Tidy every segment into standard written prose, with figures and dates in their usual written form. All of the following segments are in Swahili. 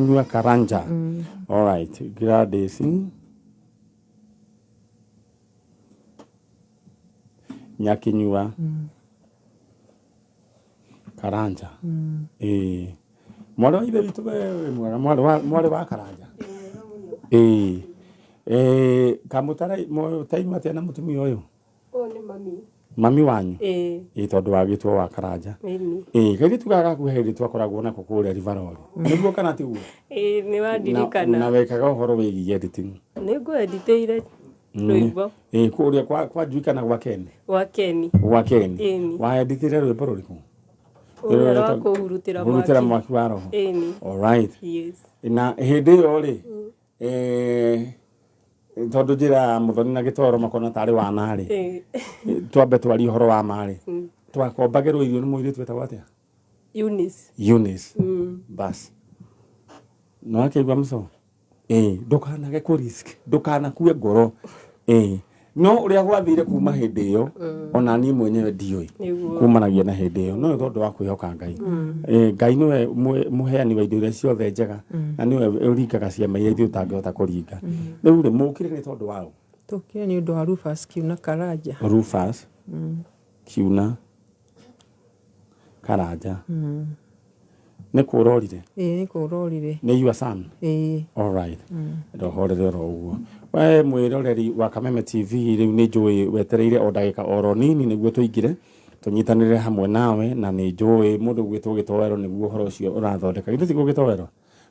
Nyua Karanja. All right. Gladys. Nyakinyua. Karanja. Mwana ile vitu mwana wa Karanja. Kamutara taima tena mutumi oyo. Ni mami. Mami wanyu. Tondu wagitwo wa Karanja. Kairi tugaga kuheri twakoragwo na kukuria Rivaroli. Niguo kana tiguo? Ni wadirikana. Na wekaga uhoro wigi editing. Nigo editeire rwimbo. Kuria kwa juikana gwa Keni. Wa Keni. Wa Keni. Wa editire rwimbo ruriku. Ura wa kuhurutira mwaki. Hurutira mwaki wa roho. All right. Yes. Na hindi yo ri tondu njira muthoni na gitoro makona tari wana ri twambe twari horo wa mari twakombagirwo irio ni muiri twetagwo atia Eunice bas no akigwa mso ndukanage ku risk ndukanakue ngoro no uria gwathire kuma hindi yo ona ni mwenyewe ndioi kumanagia na hindi yo no tondu wa kwihoka Ngai Ngai niwe muheani wa indo iria ciothe njega na niwe uringaga ciama iria ithuĩ ũtangĩhota kũringa rĩu rĩ mũkire nĩ tondu wao tukire ni undu wa Rufus Kiuna Karanja Rufus Kiuna Karanja nĩ kũrorire nĩ kũrorire nĩ your son all right ndohorere ro uguo we mwiroreri wa Kameme TV rĩu nĩ njũĩ wetereire o ndagĩka oro nini nĩguo tũingire tunyitanire hamwe nawe na nĩ njũĩ mũndũ gwĩtwo gĩtowero nĩguo horo ũcio ũrathondeka githĩ tiguo gĩtowero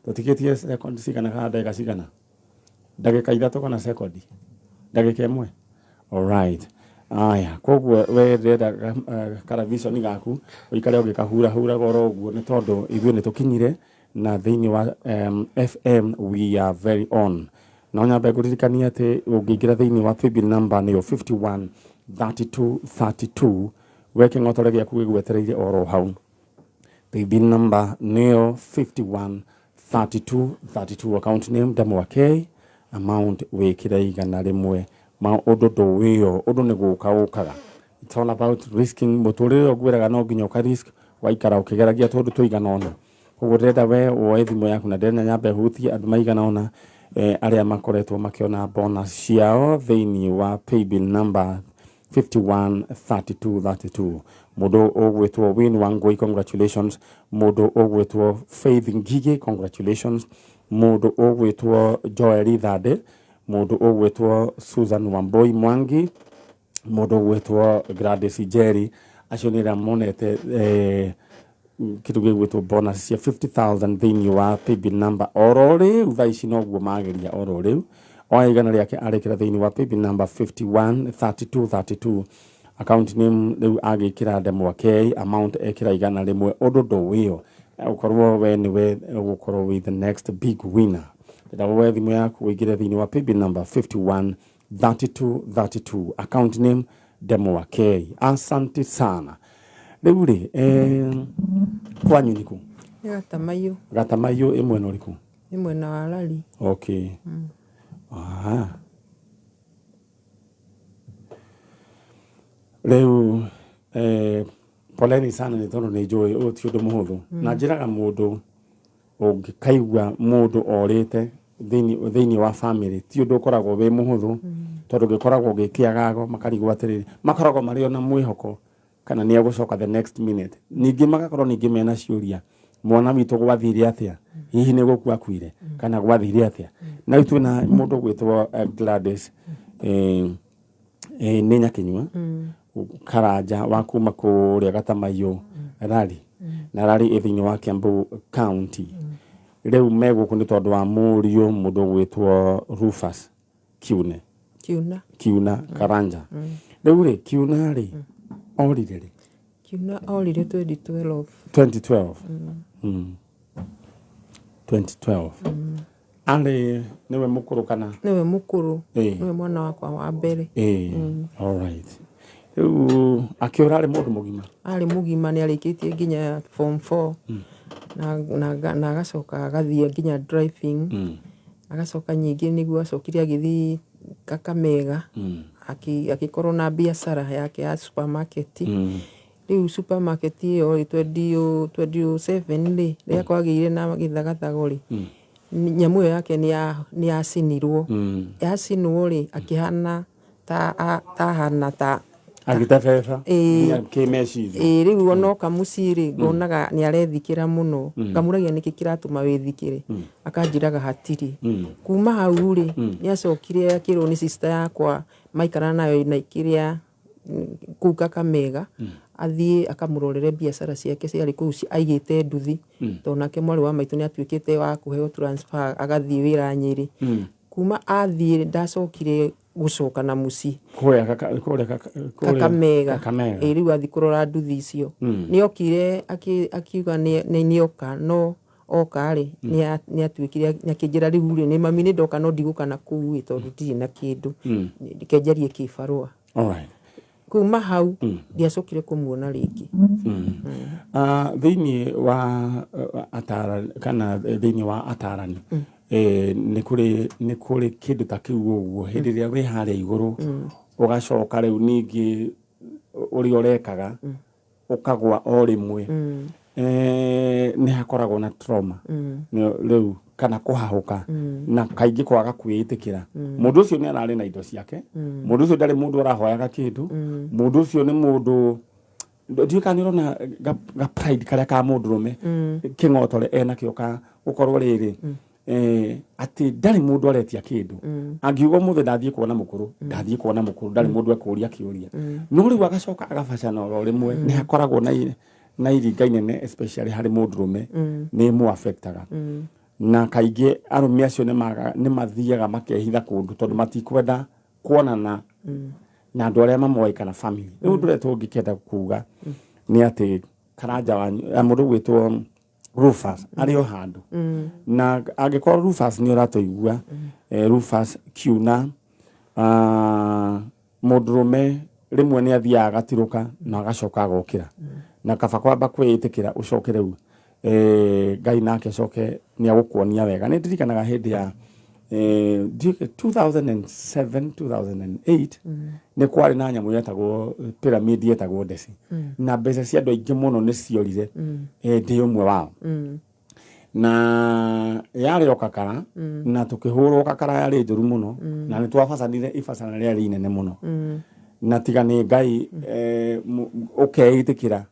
tũtikĩtie sekondi cigana kana ndagĩka cigana ndagĩka 3 kana sekondi ndagĩka 1 all right aya koguo we renda karavishoni gaku uikare ugikahura hura goro uguo ni tondu ithuĩ nĩ tũkinyire na thĩinĩ wa FM we are very on na nyambe kuririkania ati ũngĩingĩra thĩinĩ wa paybill number nĩyo 513232 weke ngotore gĩaku gĩgwetereire oro hau paybill number nĩyo 513232 account name Ndamwa K amount wĩkĩre igana rĩmwe ma undu nduwio undu ni guka ukaga it's all about risking muturire ogwiraga no nginya ka risk waikara ukigeragia tondu tuigana ona koguo ndenda we woe thimu yaku na ndena nyambe hutie andu maigana ona aria makoretwo makiona bonus ciao thĩinĩ wa paybill number 513232 mundu ogwetwo Win Wangui congratulations mundu ogwetwo Faith Ngige congratulations mundu ogwetwo Joel Thade mundu ogwetwo Susan Wamboi Mwangi mundu ogwetwo Gladys Jerry acio nĩ ramonete kitu gĩgwetwo bonus cia 50,000 thĩinĩ wa paybill number oro rĩu thaa ici noguo mageria oro rĩu oya igana rĩake arekĩra thĩinĩ wa paybill number 513232 account name rĩu agĩkĩra Ndamwa K amount ekĩra igana rĩmwe ũndũ ndũwĩyo ũkorwo we nĩwe ũgũkorwo with the next big winner ndawe thimu yaku uigire thĩinĩ wa paybill number 513232 account name Ndamwa K asante sana rĩu rĩ kwanyu niku Gatamayo imwe no riku imwe na Warari okay rĩu poleni sana nĩ tondu nĩ njũĩ ũyũ ti ũndũ mũhũthũ na njĩraga mũndũ ũngĩkaigua mũndũ orĩte thĩinĩ wa family ti ũndũ ũkoragwo wĩ mũhũthũ tondu gĩkoragwo gĩkĩagago makarigwo atĩrĩrĩ makoragwo marĩ ona mwĩhoko kana nĩ agũcoka the next minute ningĩ magakorwo ningĩ mena ciũria mwana witũ gwathire atĩa hihi nĩ gũkua kuire kana gwathire atĩa na itũ na mũndũ gwĩtwo Gladys nĩ Nyakinyua Karanja wa kuma kũrĩa Gatamayo Rari na Rari thĩinĩ wa Kiambu County rĩu megũkũ nĩ tondũ wa mũriũ mũndũ gwĩtwo Rufus Kiuna Karanja rĩu rĩ Kiuna rĩ orire rĩ Kiuna orire 2012 ale niwe mukuru kana niwe mukuru niwe mwana wakwa wa mbere all right akiora ari mundu mugima ni arikitie nginya form 4 na agacoka agathie nginya driving agacoka nyingi niguo acokire agithii Kakamega akikorwo na biashara yake ya supermarket riu supermarket iyo 2027 ri rĩa kwagĩire na gĩthagathago ri nyamu yake ni yacinirwo yacinwo ri akihana ta hana ta agitafefa kimeciria riu ono kamuciri ngonaga ni arethikira muno ngamuragia niki kiratuma withikire akanjiraga hatiri kuma hau ri ni acokire akirwo ni sister yakwa maikara nayo na ikiria kuka Kamega athie akamurorere biashara ciake ciari kuu aigite nduthi to nake mwari wa maitu ni atuikite wa kuheo transfer agathie wira Nyeri kuma athie ndacokire gucoka na muci Kakamega riu athi kurora nduthi icio ni okire akiuga ni oka no oka ri ni atuikire nyakijira riu ri ni mami ni ndoka no ndigukana kuu tondu ndiri na kindu ndikenjarie kibarua alright kuma hau ndiacokire kumuona ringi thiini wa atara kana thiini wa atarani ni kuri kindu ta kiu uguo hindi ria we haria iguru ugacoka riu ningi uri orekaga ukagwa o rimwe ni hakoragwo na trauma riu kana kuhahuka na kaingi kwaga kwiitikira mundu ucio ni arari na indo ciake mundu ucio ndari mundu arahoyaga kindu mundu ucio ni mundu ndikaniro na ga pride kare ka mundu rume kingotore ena kioka ukorwo riri ati ndari mundu aretia kindu angiugo muthe ndathie kuona mukuru ndari mundu akuria kiuria no riu agacoka agabacana oro rimwe ni hakoragwo na iringaine ne especially hari mundu rume ni mu affectaga na kaingi arume acio ni mathiaga makehitha kundu tondu matikwenda kuonana na andu aria mamoe kana family riu nduretwo ngikenda kuga ni ati karanja wa mundu gwitwo Rufus ario handu na angikorwo Rufus ni uratoigua Rufus kiuna mundurume rimwe ni athia agatiruka na agacoka agokira na kaba kwamba kwiitikira ucokere u Ngai nake coke ni agukuonia wega ni ndirikanaga hindi ya 2007 2008 ni kwari na nyamu yetagwo pyramid yetagwo Desi na mbeca cia andu aingi muno ni ciorire ndi umwe wao na yari okakara na tukihurwo kakara yari njuru muno na ni twafacanire ifacana ria inene muno na tiga ni Ngai ukeitikira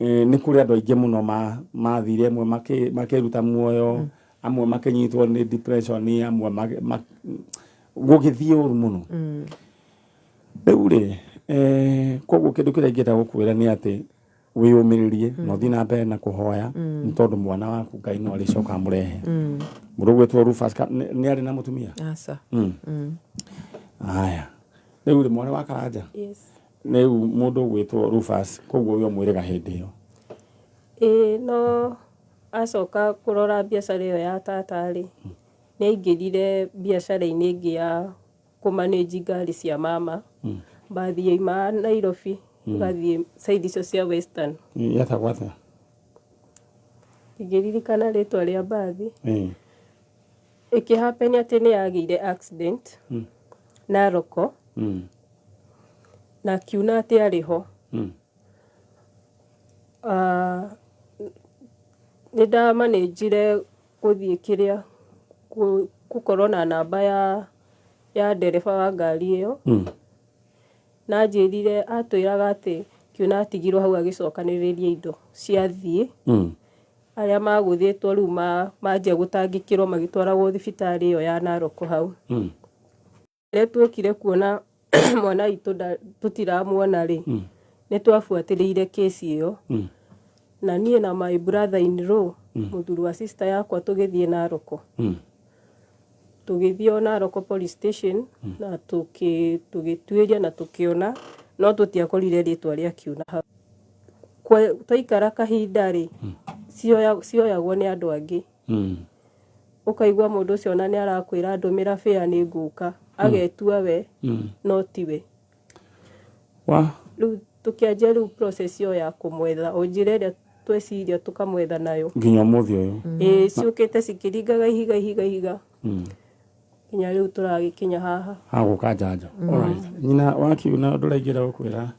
ni kuri andu aingi muno mathire amwe makiruta muoyo amwe makinyitwo ni depression amwe gugithie uru muno riu ri koguo kindu kiria ingenda gukwira ni ati wiyumiririe no thina mbere na kuhoya ntondu mwana waku Ngai no aricoka amurehe mundu gwitwo Rufus ni ari na mutumia asa aya riu ri mwana wa Karanja yes riu mundu gwitwo Rufus koguo uyo mwirega hindi iyo no acoka kurora biashara iyo ya tatari ni aingirire biashara-ini ingi ya kumanage ngari cia mama bathie ima Nairobi bathie side icio cia Western yatagwo atia igiririkana ritwa ria bathi ikihappen ati ni agire accident Naroko na kiuna ati ariho nida managire kuthie kiria gukorwo na namba ya ndereba wa ngari iyo na njirire atwiraga ati kiuna atigirwo hau agicokaniriria indo ciathie aria maguthitwo riu manjia gutangikirwo magitwaragwo thibitari iyo ya Naroko hau twokire kuona mwana itu tutiramuona ri ni twafuatiriire case iyo na nie na my brother in law muthuri wa sister yakwa tugithie Naroko tugithio Naroko police station na tugituiria na tukiona no tutiakorire ritwa ria kiuna kwa twaikara kahinda ri cioyagwo ni andu angi ukaigua mundu ucio na ni arakwira ndumira fare ni nguka agetua we no tiwe riu tukianjia riu process yo ya kumwetha onjire ria tweciria tukamwetha nayo nginya muthi uyu ciukite cikiringaga ihiga nginya riu turagikinya haha haguka Njanjo alright nyina wakiuna nduraingira gukwira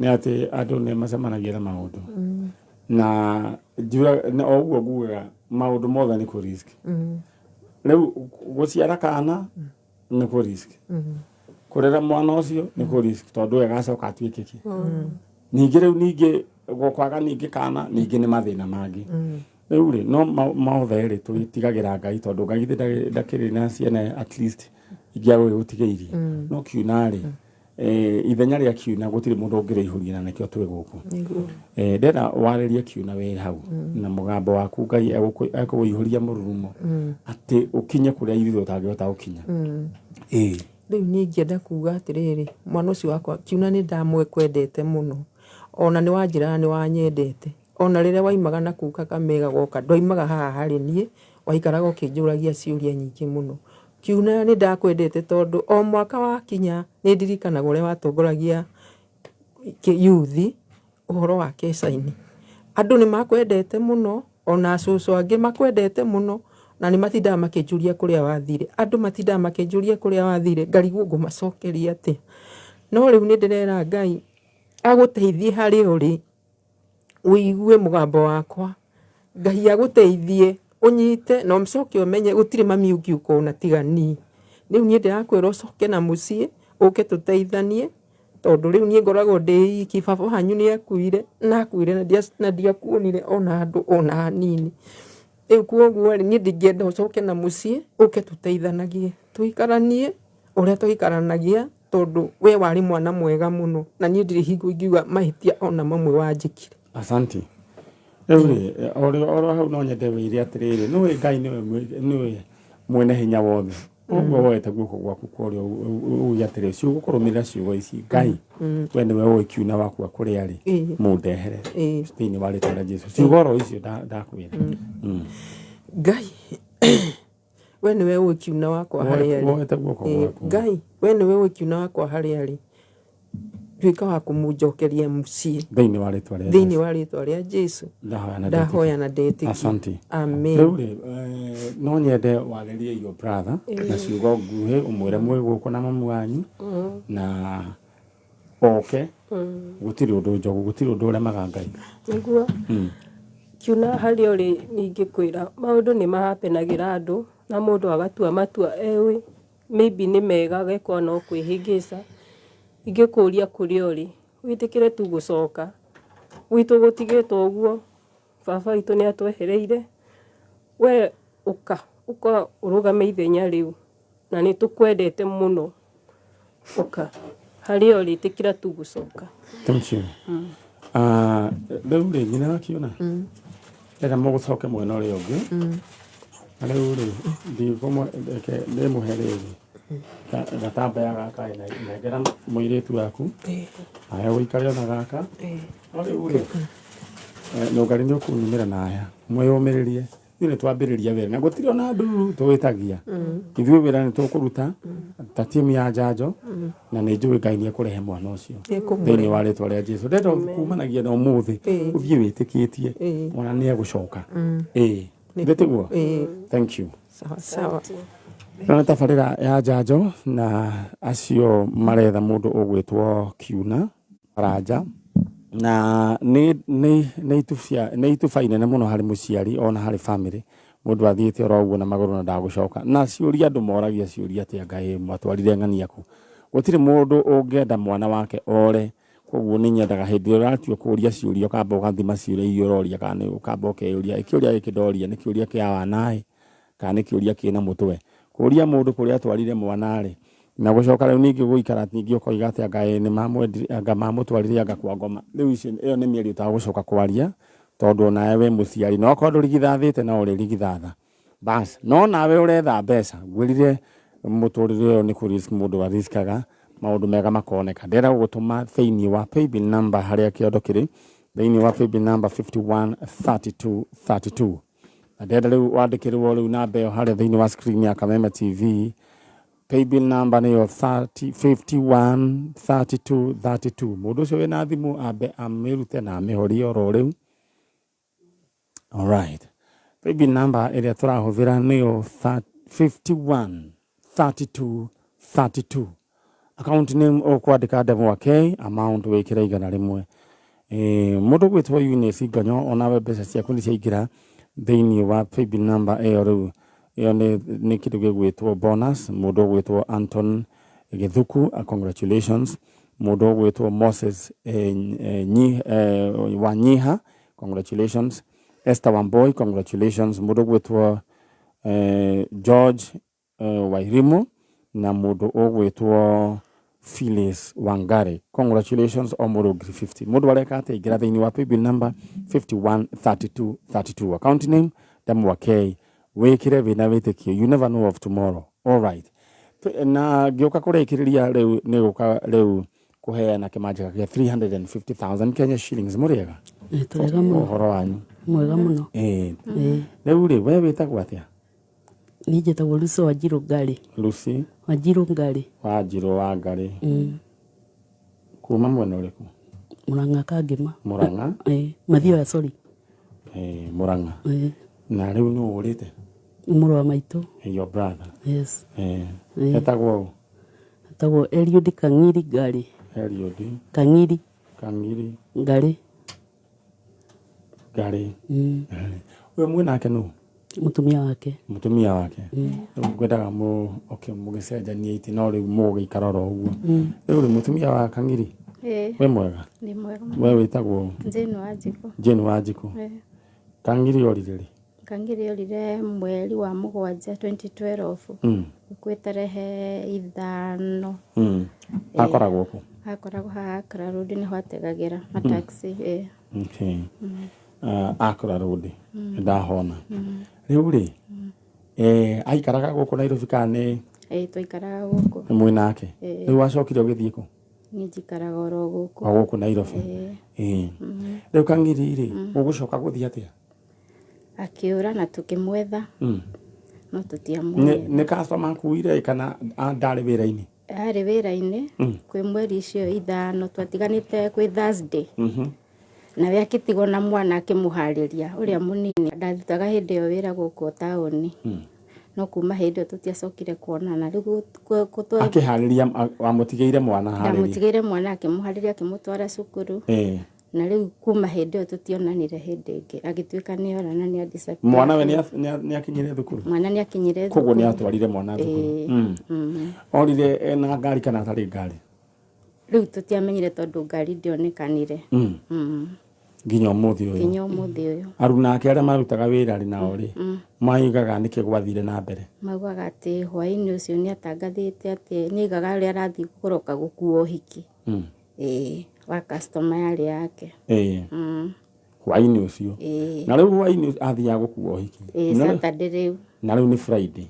ni ati andu ni macemanagia na maundu na njura na oguo nguga maundu mothe ni ku risk riu guciara kana ni ku risk kurera mwana ucio ni ku risk tondu agacoka atuike ki ningi riu ningi gukwaga ningi kana ningi ni mathina mangi riu ri no mothe ri twitigagira Ngai tondu Ngai ndakiri na ciana at least ingiago gutigeirie no kiuna ri ithenya ria kiuna gutiri mundu ungirihuria na nikio twi guku ndera waririe kiuna we hau na mugambo waku Ngai akuihuria mururumo ati ukinye kuria ithuĩ utangihota gukinya riu ni ngienda kuga atiriri mwana ucio wakwa kiuna ni ndamwekwendete muno ona ni wanjira ni wanyendete ona riria waimaga na kuka kamega goka ndoimaga haha hari nie waikaraga ukinjuragia ciuria nyingi muno kiuna ni ndakwendete tondu o mwaka wa kinya ni ndirikanaga uria watongoragia yuthi uhoro wa kecaini andu ni makwendete muno ona cucu angi makwendete muno na ni matindaga makinjuria kuria wathire andu matindaga makinjuria kuria wathire ngarigwo ngumacokeria atia no riu ni ndirera Ngai aguteithie hari uri uigue mugambo wakwa Ngai aguteithie unyite no mcoke umenye gutire mami ungiuka una tigani riu ni ndirakwira ucoke na mucii uke tuteithanie tondu riu ni ngoragwo ndi iki baba hanyu ni akuire na ndiakuonire ona andu ona hanini riu kuoguo ni ndingienda ucoke na mucii uke tuteithanagie tuikaranie uria tuikaranagia tondu we wari mwana mwega muno na ni ndiri hingo ingiuga mahitia ona mamwe wanjikire asanti ewe oro hau no nyende wire atiriri no Ngai niwe mwene hinya wothe uguo woete guko gwaku kurio uya atiri cio gukurumira ciugo ici Ngai we niwe uĩ kiuna waku kuri ari mundehere thĩinĩ wa rĩtwa rĩa Jesu ciugo oro icio ndakwĩra Ngai we niwe uĩ kiuna wakwa harĩ ari woete guko gwaku Ngai we niwe uĩ kiuna wakwa harĩ ari tuika wa kumunjokeria mucii thĩinĩ wa rĩtwa rĩa Jesu ndahoya na ndĩtĩkia asanti amen rĩu rĩ no nyende warĩrie your brother na ciugo nguhĩ ũmwĩre mwĩ gũkũ na mamu wanyu na oke gũtirĩ ũndũ njogu gũtirĩ ũndũ ũremaga Ngai niguo kiuna hari uri ningikwira maundu ni mahapenagira andu na mundu agatua matua ewe maybe ni mega gekwa no kwihingisa ingikuria kuri uri witikire tu gucoka witu gutigitwo uguo baba itu ni atwehereire we uka urugame ithenya riu na ni tukwendete muno uka hari uri tikira tu gucoka thank you riu ri nyina kiuna era mugucoke mwena uria ungi riu ri ndimuhereri gatambaya gaka negera muiritu waku aya guikare ona gaka riu ri no ngari ni ukunumira naya mwiyumiririe ni twambiriria wera na gutiri ona nduru tuwitagia ithuĩ wĩra ni tukuruta ta timu ya Njanjo na ni njũĩ Ngai ni ekurehe mwana ucio thĩinĩ wa rĩtwa rĩa Jesu ndenda kumanagia na ũmũthĩ ũthiĩ wĩtĩkĩtie ona ni egucoka ndĩtiguo thank you sawa na tabarĩra ya Njanjo na acio maretha mũndũ ũgwĩtwo Kiuna Ranja na nĩ ituba inene mũno harĩ mũciari ona harĩ family mũndũ athiĩte oro ũguo na magũrũ na ndagũcoka na ciũria andũ moragia ciũria atĩa Ngai mwatwarire ng'ania kũ gũtirĩ mũndũ ũngĩenda mwana wake ore koguo nĩ nyendaga hĩndĩ ũratio kũria ciũria ũkamba ũgathima ciũria iria ũroria kana ũkamba ũkeyũria kĩũria gĩkĩ ndoria nĩ kĩũria kĩa wanaĩ kana nĩ kĩũria kĩna mũtwe kũria mũndũ kũrĩa atwarire mwana rĩ na gucoka rĩu ningĩ gũikara ningĩ ũkoiga atĩa Ngai nĩ mamwendire anga mamũtwarire anga kwa ngoma rĩu icio ĩyo nĩ mĩario ũtagũcoka kwaria tondu nawe we mũciari no korwo ndũrigithathĩte no ũrĩrigithatha bas no nawe ũretha mbeca ngwĩrire mũtũrĩre ũyũ nĩ kũrisk mũndũ ariskaga maũndũ mega makoneka ndĩra gũgũtũma thĩinĩ wa paybill number harĩa kĩondo kĩrĩ thĩinĩ wa paybill number 513232 na ndĩra rĩu wandĩkĩrwo rĩu namba ĩyo harĩa thĩinĩ wa screen ya Kameme TV paybill number nĩyo 513232 mũndũ ũcio wĩna thimũ ambe amĩrute na amĩhorie oro rĩu alright paybill number ĩrĩa tũrahũthĩra nĩyo 513232 account name ũkwandĩka Ndemwa K amount wĩkĩra 100 mũndũ gwĩtwo Eunice Nganyo onawe mbeca ciaku nĩ ciaingĩra thĩinĩ wa paybill number ĩyo rĩu ĩyo nĩ kĩndũ gĩgwĩtwo bonus. Mũndũ ũgwĩtwo Anton Githuku, congratulations. Mũndũ ũgwĩtwo Moses Wanyiha, congratulations. Esther Wamboi, congratulations. Mũndũ ũgwĩtwo George Wairimu na mũndũ ũgwĩtwo Phyllis Wangari, congratulations. O mũndũ 50. Mũndũ areka ateithĩra thĩinĩ wa paybill number 513232. Account name Ndamwakei. Wĩkĩre wĩna wĩtĩkio, you never know of tomorrow. All right. Na ngĩũka kũrĩkĩrĩria rĩu nĩ gũka rĩu kũheana kĩmanjĩka kĩa 350,000 Kenya shillings. Mũrĩega? Twega mũno. Ũhoro wanyu? Mwega mũno. Rĩu rĩ we wĩtagwo atĩa? Niĩ njĩtagwo Lucy Wanjirũ Ngari. Lucy Wanjirũ Ngari. Wanjirũ wa Ngari. Kuma mwena ũrĩkũ? Mũrang'a Kangĩma. Mũrang'a? Mathioya, sorry. Mũrang'a. Na rĩu nĩ ũrĩte? Mũrũ wa maitũ. Your brother? Yes. Etagwo? Etagwo Eliud Kang'iri Ngari. Eliud Kang'iri Ngari. Ngari. We mwĩnake nũ? Mũtumia wake. Mũtumia wake. Ngwendaga mũgĩcenjania itĩ no rĩu mũgĩikara oro ũguo. Rĩu rĩ mũtumia wa Kang'iri? We mwega? Nĩ mwega. We wĩtagwo? Jane Wanjikũ. Jane Wanjikũ. Kang'iri orire rĩ? Kang'iri orire mweri wa 7 2012. Kwĩ tarehe 5. Akoragwo kũ? Akoragwo haha Akra Road nĩho ategagĩra mataxi. Okay. Akra Road. Ndahona. Rĩu rĩ aikaraga gũkũ Nairobi kana nĩ? Twaikaraga gũkũ. Mwĩnake? Rĩu wacokire ũgĩthiĩ kũ? Niĩ njikaraga oro gũkũ. O gũkũ Nairobi? Rĩu Kang'iri rĩ ũgũcoka gũthiĩ atĩa? Akĩũra na tũkĩmwetha no tũtiamuona. Nĩ customer akuire kana ndarĩ wĩra-inĩ? Arĩ wĩra-inĩ kwĩ mweri icio 5 twatiganĩte kwĩ Thursday. Nawe akĩtigwo na mwana akĩmũharĩria ũrĩa mũnini ndathutaga hĩndĩ ĩyo wĩra gũkũ taũni. No kuma hĩndĩ ĩyo tũtiacokire kuonana. Rĩu akĩharĩria wamũtigĩire mwana harĩria? Ndamũtigĩire mwana akĩmũharĩria akĩmũtwara cukuru. Na rĩu kuma hĩndĩ ĩyo tũtionanire hĩndĩ ĩngĩ agĩtuĩka nĩora na nĩ disappear. Mwana we nĩ akinyire thukuru? Mwana nĩ akinyire thukuru. Koguo nĩ atwarire mwana thukuru? Orire na ngari kana atarĩ ngari? Rĩu tũtiamenyire tondũ ngari ndionekanire. Nginya ũmũthĩ ũyũ. Aruna ake arĩa marutaga wĩra rĩ nao rĩ maigaga nĩkĩ gwathire na mbere? Maugaga atĩ hwaĩ-inĩ ũcio nĩ atangathĩte atĩ nĩaigaga ũrĩa arathiĩ kũroka gũkuo ũhiki wa customer yarĩ yake. Hwaĩ-inĩ ũcio? Na rĩu hwaĩ-inĩ athiaga gũkuo ũhiki? Saturday rĩu. Na rĩu nĩ Friday?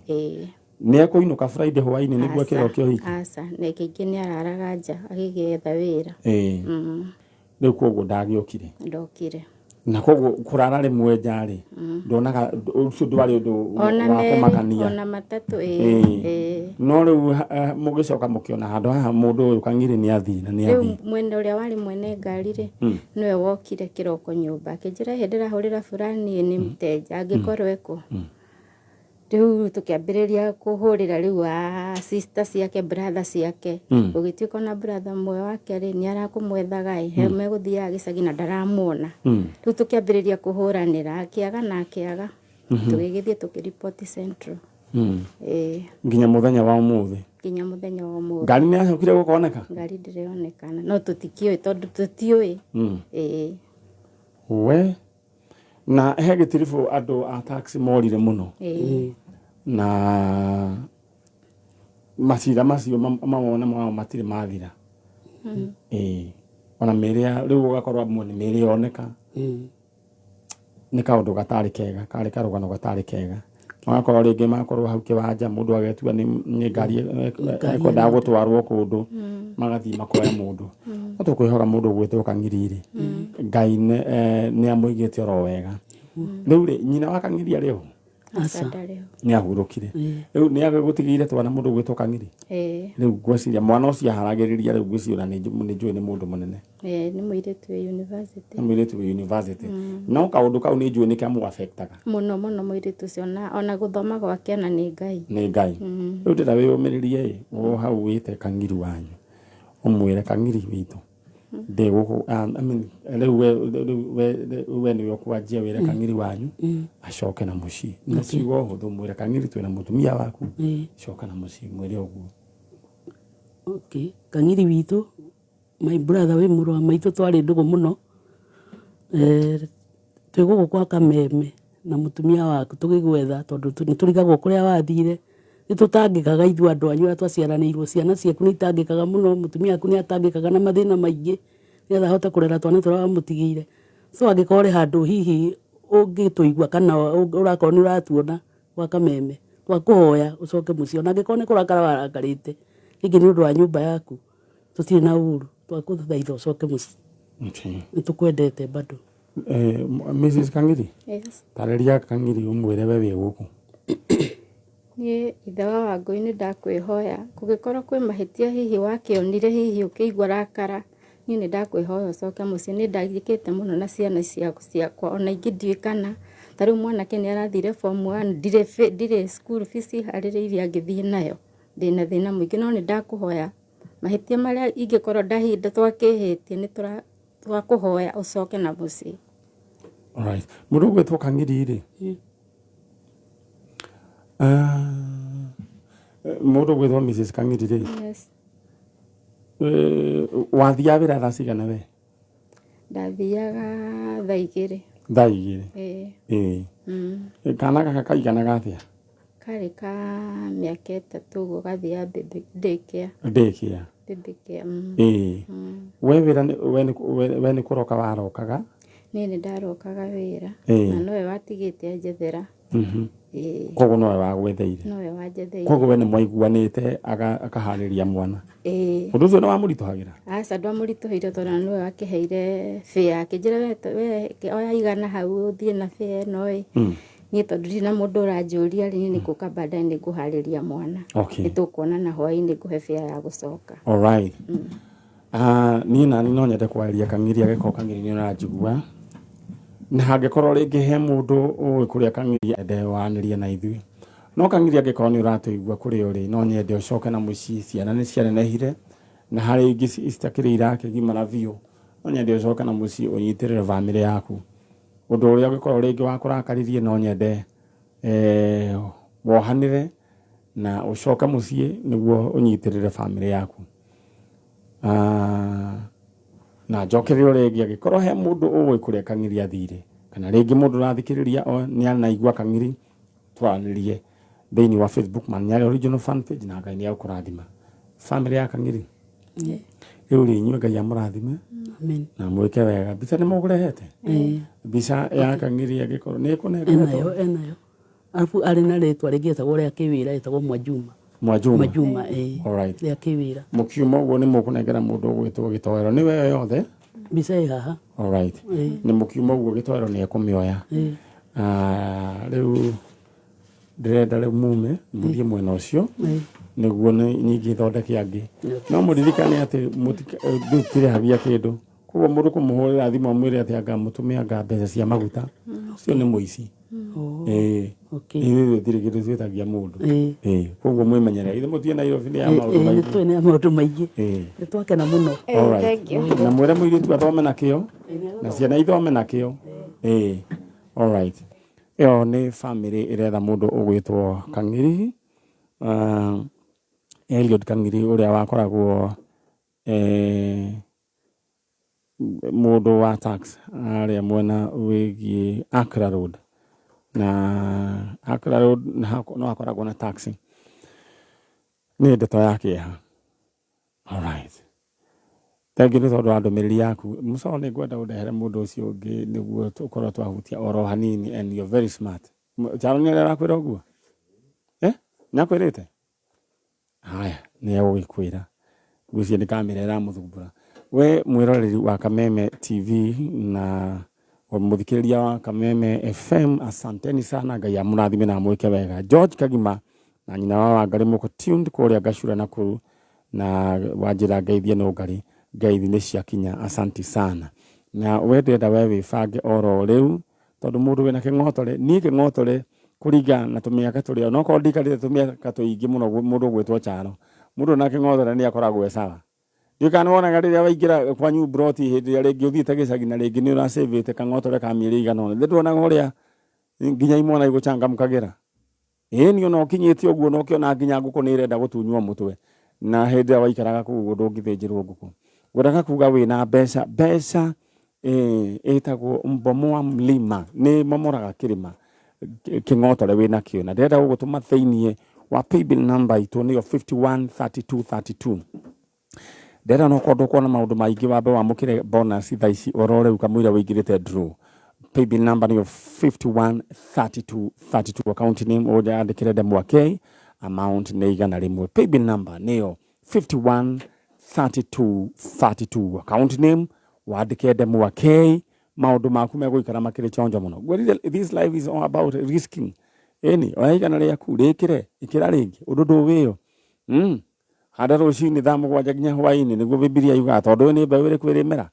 Nĩ ekũinũka Friday hwaĩ-inĩ nĩguo akĩrokia ũhiki? Aca, na kaingĩ nĩ araraga nja agĩgetha wĩra. Rĩu koguo ndagĩokire? Ndokire. Na koguo kũrara rĩmwe nja rĩ ndonaga ũcio ndwarĩ ũndũ wa kũmakania? Ona matatũ. No rĩu mũgĩcoka mũkĩona handũ haha mũndũ ũyũ Kang'iri nĩ athiĩ na nĩ athiĩ? Rĩu mwene ũrĩa warĩ mwene ngari rĩ nĩwe wokire kĩroko nyũmba akĩnjĩra hĩndĩ ndĩrahũrĩra fulani nĩ mteja angĩkorwo eko. Rĩu tũkĩambĩrĩria kũhũrĩra rĩu sister ciake brother ciake. Gũgĩtuĩka na brother mwe wake rĩ nĩ arakũmwethaga he megũthiaga gĩcagi na ndaramuona. Rĩu tũkĩambĩrĩria kũhũranĩra akĩaga na akĩaga. Tũgĩgĩthiĩ tũkĩripoti Central. Nginya mũthenya wa ũmũthĩ? Nginya mũthenya wa ũmũthĩ. Ngari nĩ yacokire gũkoneka? Ngari ndĩrĩonekana no tũtikĩũĩ tondũ tũtiũĩ. We na he gĩtiribũ andũ a taxi morire mũno na macira macio mamona mao matirĩ mathira. Ona mĩrĩ rĩu ũgakorwo amwe nĩ mĩrĩ yoneka nĩ kaũndũ gatarĩ kega, karĩ karũgano gatarĩ kega. Magakorwo rĩngĩ makorwo hau kĩwanja mũndũ agetua nĩ ngari ekwendaga gũtwarwo kũndũ magathiĩ makoya mũndũ. No tũkwĩhoka mũndũ ũgwĩtwo Kang'iri Ngai nĩ amũigĩte oro wega. Rĩu rĩ nyina wa Kang'iri arĩ ho? Nĩ ahurũkire. Rĩu nĩ agũtigĩire twana mũndũ ũgwĩtwo Kang'iri? Rĩu ngwĩciria mwana ũcio aharagĩrĩria rĩu ngwĩciria nĩ njũĩ nĩ mũndũ mũnene. Nĩ mũirĩtu wĩ university. Nĩ mũirĩtu wĩ university. No kaũndũ kau nĩ njũĩ nĩ kamũ-affectaga mũno mũno mũirĩtu ũcio ona gũthoma gwake na nĩ Ngai. Nĩ Ngai. Rĩu ndĩra wĩyũmĩrĩrie o hau wĩte Kang'iri wanyu ũmwĩre Kang'iri witũ de guku I mean we ni okwanjia wira kangiri wanyu acoke na muci na ciugo huthu mwira kangiri twina mutumia waku coka na muci mwire uguo. Okay, kangiri witu my brother we muru wa maitu twari ndugu muno twi guku kwa Kameme na mutumia waku tugigwetha tondu niturigagwo kuria wathire nitutangikaga ithu andu anyu aria twaciaranirwo ciana ciaku nitangikaga muno mutumia waku niatangikaga na mathina maingi nigetha ahote kurera twana turia wamutigire so angikorwo ri handu hihi ungituigua kana urakorwo ni uratuona gwa Kameme twakuhoya ucoke mucii ona angikorwo ni kurakara warakarite giki ni undu wa nyumba yaku tutire na uru twakuthaitha ucoke mucii. Okay, nitukwendete bado. Mrs. Kangiri, Yes. tareria Kangiri umwire we wi guku. Niĩ ithe wa Wangũi nĩ ndakwĩhoya kũngĩkorwo kwĩ mahĩtia hihi wakĩonire hihi ũkĩigua rakara niĩ nĩ ndakwĩhoya ũcoke mũciĩ nĩ ndagĩkĩte mũno na ciana ciakwa ona ingĩ ndiũĩ kana ta rĩu mwanake nĩ arathire form 1 ndirĩ school fees harĩrĩirie angĩthiĩ nayo ndĩna thĩna mũingĩ no nĩ ndakũhoya mahĩtia marĩa ingĩkorwo ndahinda twakĩhĩtie nĩ twakũhoya ũcoke na mũciĩ. Alright, mundu gwetwo Kangiri ri mundu gwetwo Mrs. Kangiri ri Yes. wathia wira thaa cigana we? Ndathiaga thaa igĩrĩ. Thaa igĩrĩ? Kana gaka kaiganaga atia? Karĩ ka mĩaka ĩtatũ ũguo gathiaga daycare. Daycare? Baby care. We wira we nĩ kũroka warokaga? Niĩ nĩ ndarokaga wĩra na nowe watigĩte anjethera. Koguo nowe wagwetheire? Nowe wanjetheire. Koguo we nĩ mwaiguanĩte akaharĩria mwana? Ũndũ ũcio nĩ wamũritũhagĩra? Aca ndwamũritũhĩire tondũ nowe wakĩheire fare akĩnjĩra we oya igana hau ũthiĩ na fare ĩno niĩ tondũ ndirĩ na mũndũ ũranjũria rĩ nĩ ngũka baadaye nĩ ngũharĩria mwana. Nĩ tũkuonana hwaĩ-inĩ ngũhe fare ya gũcoka. Alright. Niĩ nani no nyende kwaria Kangiri agĩkorwo Kangiri nĩ ũranjigua na hangĩkorwo rĩngĩ he mũndũ ũĩ kũrĩa Kangiri ende wanĩrie na ithuĩ no Kangiri angĩkorwo nĩ ũratũigua kũrĩa ũrĩ no nyende ũcoke na mũciĩ ciana nĩ cianenehire na harĩ ingĩ citakĩrĩ irakĩgimara biũ no nyende ũcoke na mũciĩ ũnyitĩrĩre bamĩrĩ yaku ũndũ ũrĩa ũngĩkorwo rĩngĩ wakũrakaririe no nyende wohanĩre na ũcoke mũciĩ nĩguo ũnyitĩrĩre bamĩrĩ yaku. Na njokerero rĩngĩ angĩkorwo he mũndũ ũĩ kũrĩa Kangiri athire kana rĩngĩ mũndũ ũrathikĩrĩria nĩ anaigua Kangiri twaranĩrie thĩinĩ wa Facebook Maniare original fan page na Ngai nĩ agũkũrathima bamĩrĩ ya Kangiri. Rĩu rĩ inyuĩ Ngai amũrathime na mwĩke wega. Mbica nĩ mũkũrehete? Mbica ya Kangiri angĩkorwo nĩ ĩkũnengeretwo? Enayo arabu arĩ na rĩtwa rĩngĩ etagwo rĩa kĩwĩra etagwo Mwanjuma. Mwanjuma rĩa kĩwĩra. Mũkiuma ũguo nĩ mũkũnengera mũndũ ũgwĩtwo Gĩtoero nĩ we yothe? Mbica ĩ haha. Alright. Nĩ mũkiuma ũguo Gĩtoero nĩ ekũmĩoya. Rĩu ndĩrenda rĩu mume mũthiĩ mwena ũcio nĩguo nyingĩ thondeke angĩ no mũririkane atĩ ndũtirĩhagia kĩndũ koguo mũndũ kũmũhũrĩra thimũ amwĩre atĩ anga mũtumia anga mbeca cia maguta ũcio nĩ mũici. Ithuĩ gũtirĩ kĩndũ twĩtagia mũndũ. Koguo mwĩmenyerere ithe mũthiĩ Nairobi nĩ ya maũndũ maingĩ. Nĩ ya maũndũ maingĩ nĩ twakena mũno. Na mwĩre mũirĩtu athome na kĩo na ciana ithome na kĩo. Alright. Ĩyo nĩ bamĩrĩ ĩretha mũndũ ũgwĩtwo Kangiri. Eliud Kangiri ũrĩa wakoragwo mũndũ wa tax arĩa mwena wĩgiĩ Accra Road na Accra Road no hakoragwo na taxi. Nĩ ndeto ya kĩeha. Alright. Thank you nĩ tondũ wa ndũmĩrĩri yaku. Mũco nĩ ngwenda ũndehere mũndũ ũcio ũngĩ nĩguo tũkorwo twahutia oro hanini and you're very smart. Charo nĩ arakwĩra ũguo? Nĩ akwĩrĩte? Haya, nĩ egũgĩkwĩra. Ngwĩciria nĩ kamera ĩramũthumbũra. We mwĩroreri wa Kameme TV na mũthikĩrĩria wa Kameme FM, asanteni sana. Ngai amũrathime na mwĩke wega. George Kagima na nyina wa Wangarĩ mũko tuned kũrĩa Gacura Nakuru na Wanjĩra Ngeithia no Ngarĩ ngeithi nĩ ciakinya. Asanti sana. Na wendenda we wĩbange oro rĩu tondũ mũndũ wĩna kĩng'otore niĩ kĩng'otore kũringa na tũmĩaka tũrĩa onokorwo ndikarĩte tũmĩaka tũingĩ mũno mũndũ gwĩtwo Charo mũndũ na kĩng'otore nĩ akoragwo sawa Ndikana wona rĩrĩa waingĩra kwanyu broti hĩndĩ ĩrĩa rĩngĩ ũthiĩte gĩcagi na rĩngĩ nĩ ũracĩvĩte kang'otore ka mĩeri igana ũna ndĩtuonaga ũrĩa nginya imwana igũcangamkagĩra ĩni ona ũkinyĩtie ũguo na ũkĩona nginya ngũkũ nĩ ĩrenda gũtunywo mũtwe na hĩndĩ ĩrĩa waikaraga kũu ndũngĩthĩnjĩrwo ngũkũ ngwendaga kuga wĩna mbeca ĩtagwo mbomoa mlima nĩ momoraga kĩrĩma kĩng'otore wĩna kĩo na ndĩrenda gũgũtũma thĩiniĩ wa paybill number itũ nĩyo 513232 ndĩrenda no kwenda kuona maũndũ maingĩ wambe wamũkĩre bonus thaa ici oro rĩu kamũira wĩingĩrĩte draw paybill number nĩyo 513232 account name ũjandĩkĩre Ndemwa amount nĩ igana rĩmwe paybill number nĩyo 513232 account name wandĩke Ndemwa maũndũ maku megũikara makĩrĩ chonjo mũno this life is all about risking eni oigana rĩaku rĩkĩre ikĩra rĩngĩ ũndũ ndũwĩyo handa rũcinĩ thaa mũgwanja nginya hwaĩ-inĩ nĩguo Bibilia yugaga tondũ nĩ mbeũ ĩrĩkũ ĩrĩmera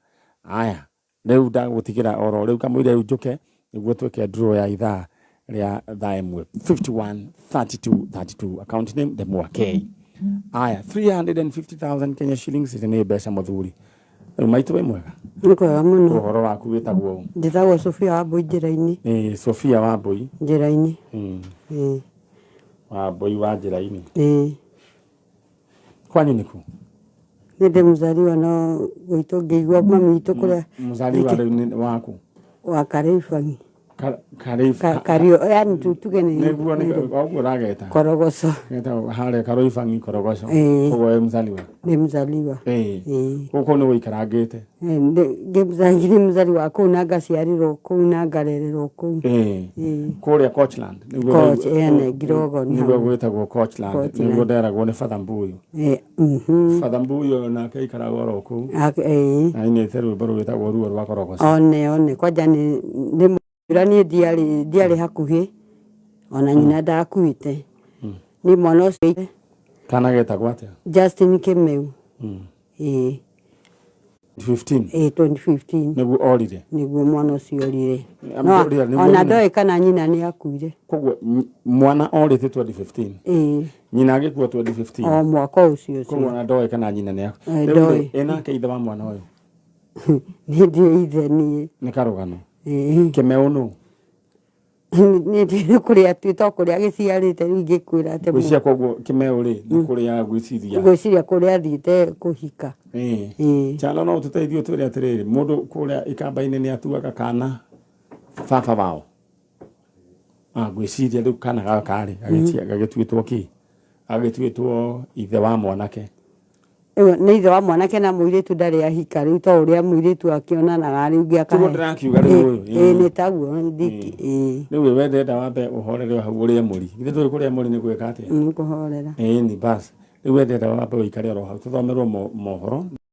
aya rĩu ndagũtigĩra oro rĩu kamũira rĩu njũke nĩguo twĩke draw ya ithaa rĩa thaa ĩmwe 513232 account name Ndemwa aya 350,000 Kenya shillings nĩ mbeca mũthuri rĩu maitũ wĩ mwega nĩ kwega mũno ũhoro waku wĩtagwo njĩtagwo Sophia Wambui njĩra-inĩ Sophia Wambui njĩra-inĩ Wambui wa njĩra-inĩ kwanyu nĩ kũ nĩ ndĩ mũzaliwa no gwitũ ngĩigua mami witũ kũrĩa mũzaliwa rĩu waku wa Karĩbangi Kario yani tuge nĩguo nĩguo rageta Korogoco geta harĩa Karĩbangi Korogoco koguo wĩ mũzaliwa nĩ mũzaliwa gũkũ nĩ wĩikarangĩte nĩ mũzaliwa kũu na ngaciarirwo kũu na ngarererwo kũu kũrĩa Coachland Ngirogo nĩguo gwĩtagwo Coachland nĩguo nderagwo nĩ Father Mbuyu Father Mbuyu nake aikaraga oro kũu ainĩte rwĩmbo rwĩtagwo ruo rwa Korogoco one kwanja nĩ niĩ ndiarĩ hakuhĩ ona nyina ndakuĩte nĩ mwana ũcio kana getagwo atĩa Justin Kĩmeu 2015 nĩguo orire nĩguo mwana ũcio orire ona ndoĩ kana nyina nĩ akuire koguo mwana orĩte 2015 nyina agĩkua 2015 o mwaka ũcio koguo ona ndoĩ kana nyina nĩ akuire enake ithe wa mwana ũyũ nĩ ndiũ ithe niĩ nĩ Karũgano Kĩmeu nũ nĩ kũrĩa twĩtwo kũrĩa gĩciarĩte rĩu ingĩkwĩra atĩ gwĩcia koguo Kĩmeu rĩ nĩ kũrĩa gwĩciria kũrĩa athiĩte kũhika chalo no tũteithio twĩre atĩrĩrĩ mũndũ kũrĩa ikamba-inĩ nĩ atuaga kana baba wao gwĩciria rĩu kana gaka rĩ gagĩtuĩtwo kĩ agĩtuĩtwo ithe wa mwanake nĩ ithe wa mwanake na mũirĩtu ndarĩ ahika rĩu to ũrĩa mũirĩtu akĩonanaga rĩu ngĩakahe ndĩrakiuga rĩu nĩ taguo rĩu we ndenda wambe ũhorere hau ũrĩa mũri githĩ tũĩ kũrĩa mũri nĩ gwĩka atĩa nĩ kũhorera nĩ basi rĩu we ndenda wambe ũikare oro hau tũthomerwo mohoro